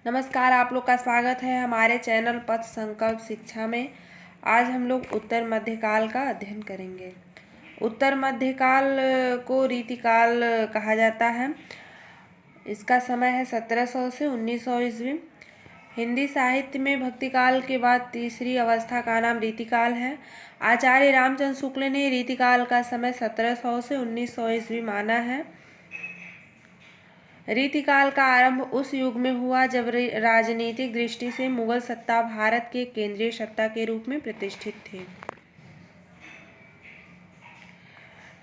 नमस्कार, आप लोग का स्वागत है हमारे चैनल पथ संकल्प शिक्षा में। आज हम लोग उत्तर मध्यकाल का अध्ययन करेंगे। उत्तर मध्यकाल को रीतिकाल कहा जाता है। इसका समय है 1700 से 1900 ईस्वी। हिंदी साहित्य में भक्तिकाल के बाद तीसरी अवस्था का नाम रीतिकाल है। आचार्य रामचंद्र शुक्ल ने रीतिकाल का समय 1700 से 1900 ईस्वी माना है। रीतिकाल का आरंभ उस युग में हुआ जब राजनीतिक दृष्टि से मुगल सत्ता भारत के केंद्रीय सत्ता के रूप में प्रतिष्ठित थी।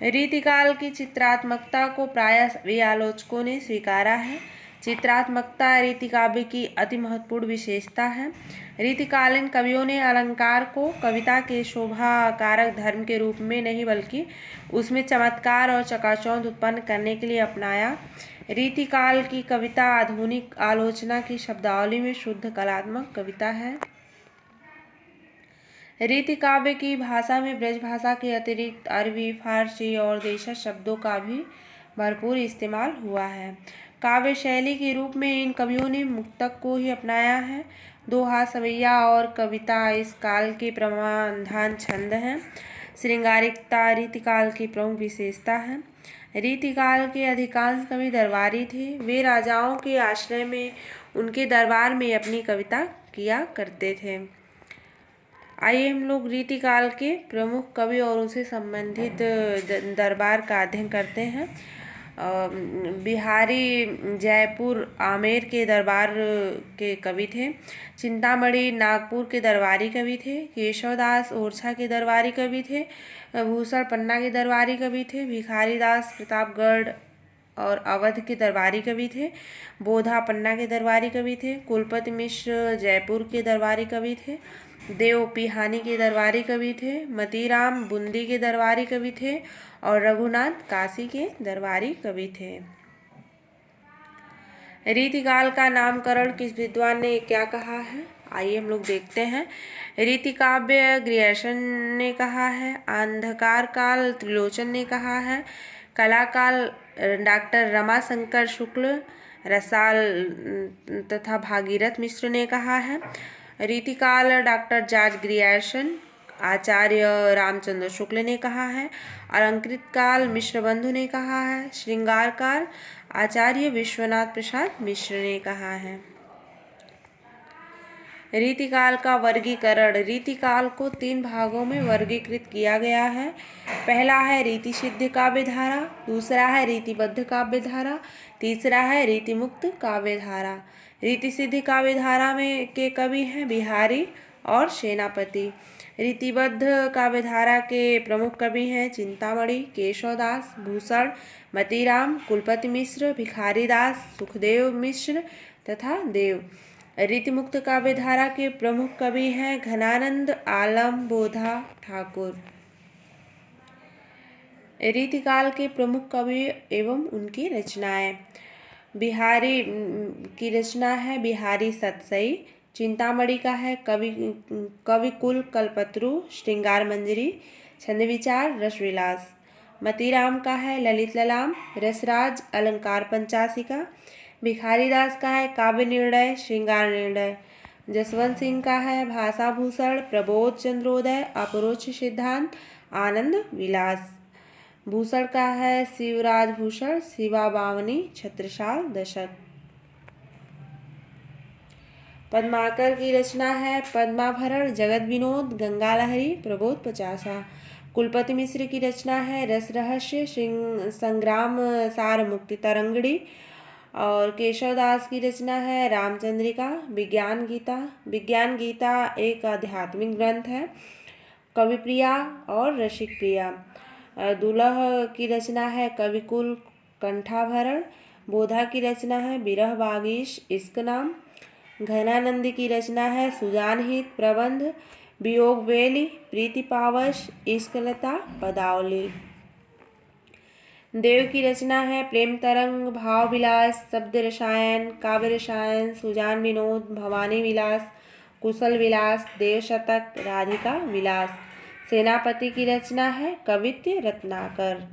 रीतिकाल की चित्रात्मकता को प्रायः सभी आलोचकों ने स्वीकारा है। चित्रात्मकता रीतिकाव्य की अति महत्वपूर्ण विशेषता है। रीतिकालीन कवियों ने अलंकार को कविता के शोभा कारक धर्म के रूप में नहीं बल्कि उसमें चमत्कार और चकाचौंध उत्पन्न करने के लिए अपनाया। रीतिकाल की कविता आधुनिक आलोचना की शब्दावली में शुद्ध कलात्मक कविता है। रीतिकाव्य की भाषा में ब्रज भाषा के अतिरिक्त अरबी, फारसी और देशज शब्दों का भी भरपूर इस्तेमाल हुआ है। काव्य शैली के रूप में इन कवियों ने मुक्तक को ही अपनाया है। दोहा, सवैया और कविता इस काल के प्रमाणधान छंद हैं। श्रृंगारिकता रीतिकाल की प्रमुख विशेषता है। रीतिकाल के अधिकांश कवि दरबारी थे। वे राजाओं के आश्रय में उनके दरबार में अपनी कविता किया करते थे। आइए हम लोग रीतिकाल के प्रमुख कवि और उनसे संबंधित दरबार का अध्ययन करते हैं। बिहारी जयपुर आमेर के दरबार के कवि थे। चिंतामणि नागपुर के दरबारी कवि थे। केशवदास ओरछा के दरबारी कवि थे। भूषण पन्ना के दरबारी कवि थे। भिखारी दास प्रतापगढ़ और अवध के दरबारी कवि थे। बोधा पन्ना के दरबारी कवि थे। कुलपति मिश्र जयपुर के दरबारी कवि थे। देव पिहानी के दरबारी कवि थे। मतीराम बूंदी के दरबारी कवि थे और रघुनाथ काशी के दरबारी कवि थे। रीतिकाल का नामकरण किस विद्वान ने क्या कहा है, आइए हम लोग देखते हैं। रीतिकाव्य ग्रियर्सन ने कहा है। अंधकार काल त्रिलोचन ने कहा है। कलाकाल डॉक्टर रमाशंकर शुक्ल, रसाल तथा भागीरथ मिश्र ने कहा है। रीतिकाल डॉक्टर जॉर्ज ग्रियर्सन, आचार्य रामचंद्र शुक्ल ने कहा है। अलंकृत काल मिश्र बंधु ने कहा है। श्रृंगार काल आचार्य विश्वनाथ प्रसाद मिश्र ने कहा है। रीतिकाल का वर्गीकरण। रीतिकाल को 3 भागों में वर्गीकृत किया गया है। पहला है रीति सिद्ध काव्य धारा, दूसरा है रीतिबद्ध काव्य धारा, तीसरा है रीतिमुक्त काव्य धारा। रीति सिद्ध काव्य धारा में के कवि हैं बिहारी और सेनापति। रीतिबद्ध काव्य धारा के प्रमुख कवि हैं चिंतामणि, केशवदास, भूषण, मतीराम, कुलपति मिश्र, भिखारी दास, सुखदेव मिश्र तथा देव। रीतिमुक्त काव्य धारा के प्रमुख कवि हैं घनानंद, आलम, बोधा, ठाकुर। रीतिकाल के प्रमुख कवि एवं उनकी रचनाएं। बिहारी की रचना है बिहारी सतसई। चिंतामणि का है कविकुल कल्पतरु, श्रृंगार मंजरी, छंद विचार, रसविलास। मतीराम का है ललित ललाम, रसराज, अलंकार पंचासिका। भिखारी दास का है काव्य निर्णय, श्रृंगार निर्णय। जसवंत सिंह का है भाषा भूषण, प्रबोध चंद्रोदय, अपरोक्ष सिद्धांत, आनंद विलास। भूषण का है शिवराज भूषण, शिवा बावनी, छत्रसाल दशक। पद्माकर की रचना है पद्माभरण, जगत विनोद, गंगा लहरी, प्रबोध पचासा। कुलपति मिश्र की रचना है रस रहस्य, संग्राम सार, मुक्ति तरंगड़ी। और केशवदास की रचना है रामचंद्रिका, विज्ञान गीता। विज्ञान गीता एक आध्यात्मिक ग्रंथ है। कविप्रिया और रसिक प्रिया। दुलह की रचना है कविकुल कंठाभरण। बोधा की रचना है विरह बागीश, इश्क नाम। घनानंद की रचना है सुजान हित प्रबंध, वियोग वेली, प्रीति पावश, इश्कलता, पदावली। देव की रचना है प्रेम तरंग, भाव विलास, शब्द रसायन, काव्य रसायन, सुजान विनोद, भवानी विलास, कुशल विलास, देव शतक, राधिका विलास। सेनापति की रचना है कवित्य रत्नाकर।